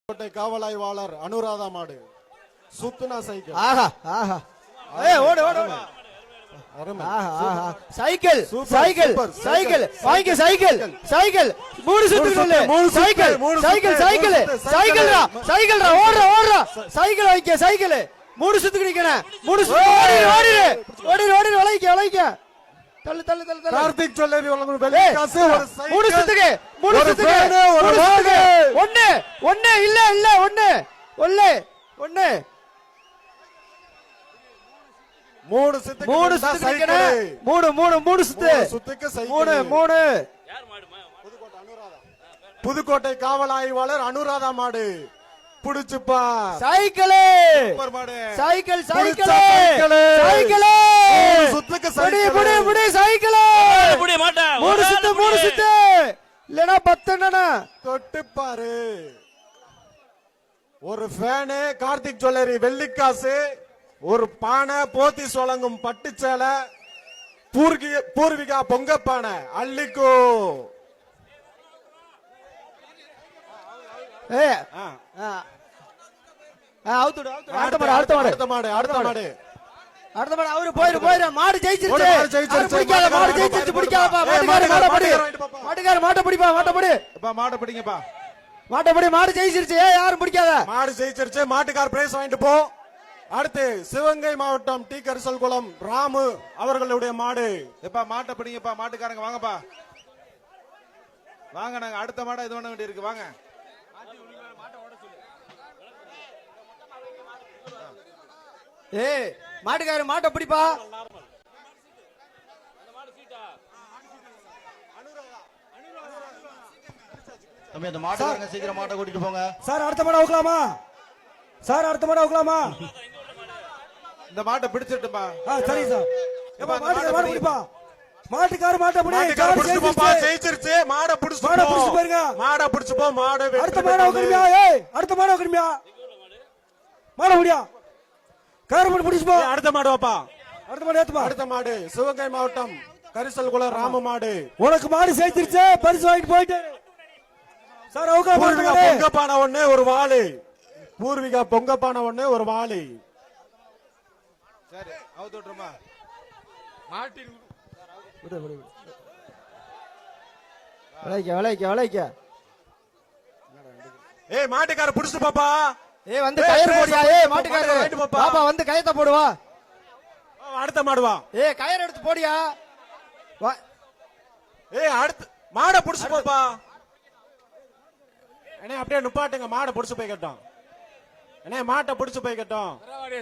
கோட்டை காவல் ஆய்வாளர் அனுராதா மாடு சுத்துனா சைக்கிள். ஆஹா ஆஹா ஏய் ஓடு ஓடு சைக்கிள் சைக்கிள் சைக்கிள் வாங்க சைக்கிள் சைக்கிள் மூணு சுத்துக்குள்ள சைக்கிள் சைக்கிள் சைக்கிள் சைக்கிள்டா சைக்கிள்டா ஓடுறா ஓடுறா சைக்கிள் வைக்க சைக்கிள் மூணு சுத்துக்கு நிக்கணும் மூணு ஓடி ஓடி ஓடி ஓடி வளைக்க வளைக்க தள்ளு தள்ளு தள்ளு கார்த்திக் சொல்லி வழங்கும் வெள்ளிக்காசு ஒரு சைக்கிள் மூணு சுத்துக்கு ஒண்ணு ஒண்ணு இல்ல இல்ல ஒண்ணு ஒண்ணு ஒண்ணு மூணு சுத்து மூணு சுத்து மூணு மூணு மூணு சுத்து சுத்துக்கு சைக்கிள் மூணு மூணு புதுக்கோட்டை காவல் ஆய்வாளர் அனுராதா மாடு புடிச்சுப்பா சைக்கிள் சைக்கிள் சைக்கிள் சைக்கிள் சுத்துக்கு புடி சைக்கிள் புடி புடி சைக்கிள் புடி மாட்டா மூணு சுத்து இல்லனா 10 என்னன்னா தொட்டு பாரு. ஒரு ஃபேனு கார்த்திக் ஜுவல்லரி வெள்ளிக்காசு ஒரு பானை போத்திஸ் வழங்கும் பட்டு சேலை பூர்விகா பொங்கப்பானை அள்ளிக்கோ. அடுத்த மாடு அவரு போயிரு மாடு ஜெயிச்சிருச்சு பிடிக்காத மாடு ஜெயிச்சிருச்சு பிடிக்காதப்பா மாட்டுக்கார மாட்டை பிடிப்பா மாட்டை பிடிங்கப்பா மாட்டை பிடி மாடு ஜெயிச்சிருச்சு யாரும் பிடிக்காத மாடு ஜெயிச்சிருச்சு மாட்டுக்கார பிரைஸ் வாங்கிட்டு போ. அடுத்து சிவகங்கை மாவட்டம் டி கரிசல் குளம் ராமு அவர்களுடைய மாடு. எப்பா மாட்டை பிடிங்கப்பா மாட்டுக்காரங்க வாங்கப்பா வாங்க நாங்க அடுத்த மாடை இது பண்ண வேண்டி இருக்கு வாங்க. ஏய் மாட்டுக்காரர் மாட்டை பிடிப்பா தம்பி அந்த மாட்டுக்காரங்க சீக்கிரம் மாட்டை கூட்டிட்டு போங்க சார். அடுத்த மாடை வைக்கலாமா சார்? அடுத்த மாடை வைக்கலாமா? இந்த மாட்டை பிடிச்சிட்டுப்பா. சரி சார். எப்பா மாட்டுக்காரர் பிடிப்பா மாட்டுக்காரர் மாட்டை பிடி ஜெயிச்சிருச்சு மாடை பிடிச்சு பாருங்க மாடை பிடிச்சு போ மாடு. அடுத்த மாடை வைக்கணுமியா? ஏய் அடுத்த மாடை வைக்கணுமியா? மாடை முடியா காரமணி பிடிச்சு போ. அடுத்த மாடு வாப்பா அடுத்த மாடு ஏத்துப்பா. அடுத்த மாடு சிவகங்கை மாவட்டம் கரிசல் குளம் ராம மாடு. உனக்கு மாடு சேர்த்திருச்சு பரிசு வாங்கிட்டு போயிட்டு சார். பூர்விகா பொங்கப்பான ஒண்ணு ஒரு வாளி பூர்விகா பொங்கப்பான ஒண்ணு ஒரு வாளி. சரி அவுத்து விட்டுருமா மாட்டின் விளைக்க விளைக்க. ஏய் மாட்டுக்கார புடிச்சு பாப்பா. ஏய் வந்து கயிறு போடியா? ஏய் மாட்டுக்காரர் பாப்பா வந்து கயத்தை போடுவா. அடுத்த மாடுவா. ஏய் கயிறு எடுத்து போடியா. ஏய் அடுத்து மாடை புடிச்சு போப்பா. அண்ணே அப்படியே நுப்பாட்டுங்க மாடை புடிச்சு போய் கட்டும். அண்ணே மாட்டை புடிச்சு போய் கட்டும்.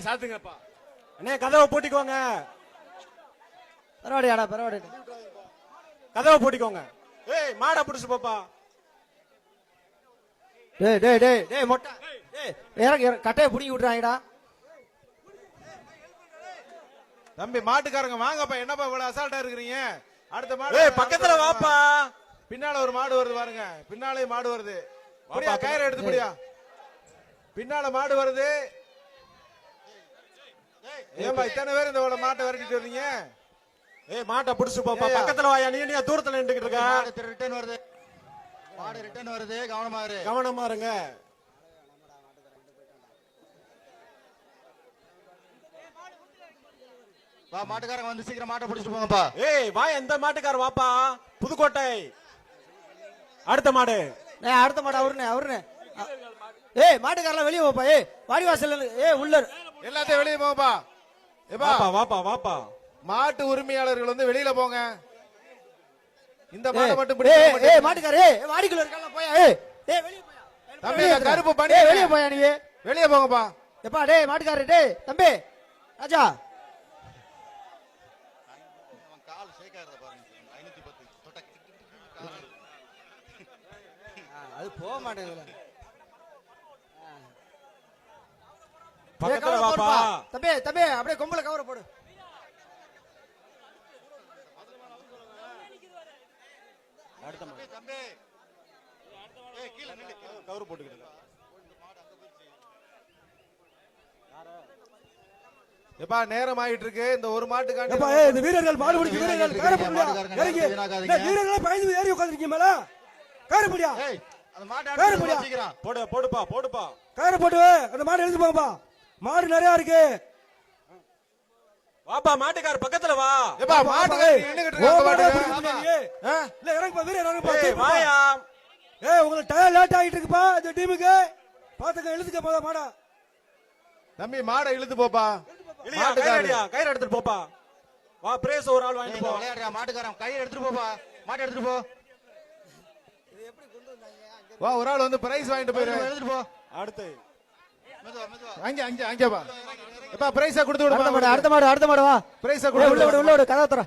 சாத்துங்கப்பா அண்ணே கதவை பூட்டிக்கோங்க. பரவாடியாடா பரவாடி கதவை பூட்டிக்கோங்க. ஏய் மாடை புடிச்சு போப்பா. டேய் டேய் டேய் டேய் மொட்டை டேய் இறங்க கட்டைய புடிங்கி விட்டுறாங்கடா. தம்பி மாட்டுக்காரங்க வாங்கப்பா என்னப்பா இவ்வளவு அசால்ட்டா இருக்கிறீங்க? அடுத்த மாடு ஏய் பக்கத்துல வாப்பா. பின்னால ஒரு மாடு வருது பாருங்க பின்னாலே மாடு வருது. அப்படியா கயிறை எடுத்து முடியா பின்னால மாடு வருது. ஏன்பா இத்தனை பேர் இந்த மாட்டை விரட்டிட்டு வர்றீங்க? ஏய் மாட்டை புடிச்சு போப்பா. பக்கத்துல வாயா நீ தூரத்துல நின்னுக்கிட்டு இருக்க. ரிட்டர்ன் வருது மாடு ரிட்டர்ன் வருது கவனமா இரு கவனமா இருங்க. வா மாட்டுக்காரங்க வந்து சீக்கிரம் மாட்டை பிடிச்சிட்டு போங்கப்பா. ஏய் வா எந்த மாட்டுக்கார வாப்பா. புதுக்கோட்டை அடுத்த மாடு. அடுத்த மாடு அவருன்னு ஏய் மாட்டுக்காரலாம் வெளியே போப்பா. ஏய் வாடி வாசல் ஏய் உள்ள எல்லாத்தையும் வெளியே போங்கப்பா. வாப்பா வாப்பா வாப்பா. மாட்டு உரிமையாளர்கள் வந்து வெளியில போங்க. இந்த மாட்டை மட்டும் ஏய் மாட்டுக்காரே ஏய் வாடிக்குள்ள இருக்கால போயா. ஏய் டேய் வெளிய போயா. தம்பி கருப்பு பண்ணி வெளிய போயா நீ. வெளிய போங்கப்பா. எப்பா டேய் மாட்டுக்காரே டேய் தம்பி ராஜா கால் ஷேக்காரத பாருங்க 510 தொட்ட அது போக மாட்டேங்குது. பக்கத்துல வாப்பா. தம்பி தம்பி அப்படியே கொம்புல கவர போடு. அடுத்த மாடு தம்பி ஏய் கீழ நில்லு கவர் போட்டுக்கிட்டு. எப்பா நேரம் ஆயிட்டு இருக்கு. இந்த ஒரு மாட்டுக்காண்டி இந்த வீரர்கள் மாடு பிடிக்க வீரர்கள் வீரர்கள் பயந்து ஏறி உட்கார்ந்திருக்கீங்க மேல காரப்படியா. அந்த மாட்டை கயிறு அடிச்சு போடியா. வச்சுக்கிறான். போடுப்பா கயிறு போட்டு அந்த மாடு எழுதி போங்கப்பா. மாடு நிறைய இருக்கு. வாப்பா மாட்டுக்கார பக்கத்துல வா. ஏப்பா மாட்டுக்காரி நின்னுகிட்டு இருக்க அந்த மாட்டுக்கு. இல்ல இறங்குப்பா வீரர் இறங்குப்பா. ஏய் வாயா. ஏய் உங்களுக்கு டயர் லேட் ஆகிட்டு இருக்குப்பா இந்த டீமுக்கு. பாத்துக்க எழுதுக்க போதா மாடா. தம்பி மாடை இழுத்து போப்பா. இல்லையா கயிறு எடுத்துட்டு போப்பா. வா பிரேஸ் ஒரு ஆள் வாங்கிட்டு போ. விளையாடுறியா மாட்டுக்காரன் கையை எடுத்துட்டு போப்பா. மாட்டை எடுத்துட்டு போ. வா ஒரு ஆள் வந்து பிரைஸ் வாங்கிட்டு போயிரு. எடுத்துட்டு போ. அடுத்து மெதுவா மெதுவா. அங்க பா. எப்பா பிரைஸா கொடுத்து விடுப்பா. அடுத்த மாடு வா. பிரைஸா உள்ள கொடுத்து விடு உள்ள விடு கதவை தர.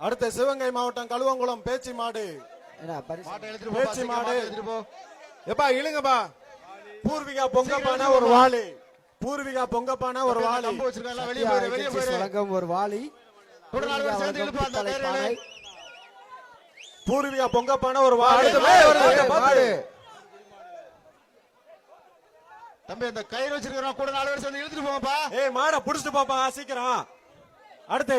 அடுத்த சிவகங்கை மாவட்டம் கழுவங்குளம் பேச்சி மாடு. மாட்டை எடுத்துட்டு போ. பேச்சி மாடு. எடுத்துட்டு போ. எப்பா இழுங்கப்பா. பூர்விகா பொங்கப்பான ஒரு வாளி. பூர்விகா பொங்கப்பான ஒரு வாளி. நம்ப வச்சிருக்கான் எல்லாம் வெளியே போயிரு வெளியே போயிரு. வழங்கும் ஒரு வாளி. கூட நாலு பேர் சேர்ந்து இழுப்பா அந்த கயிறை. பூர்விகா பொங்கப்பான ஒரு வாளி. அடுத்து மாடு. மாடு. தம்பி அந்த கயிறு வச்சிருக்கான் கூட நாலு பேர் சேர்ந்து இழுத்துட்டு போங்கப்பா. ஏய் மாட புடிச்சிட்டு போப்பா சீக்கிரம். அடுத்து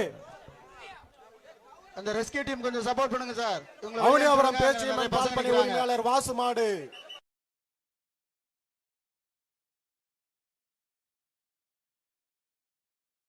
அந்த ரெஸ்கியூ டீம் கொஞ்சம் சப்போர்ட் பண்ணுங்க சார். அவனியாபுரம் பேச்சி பால் பண்ணி உரிமையாளர் வாசு மாடு.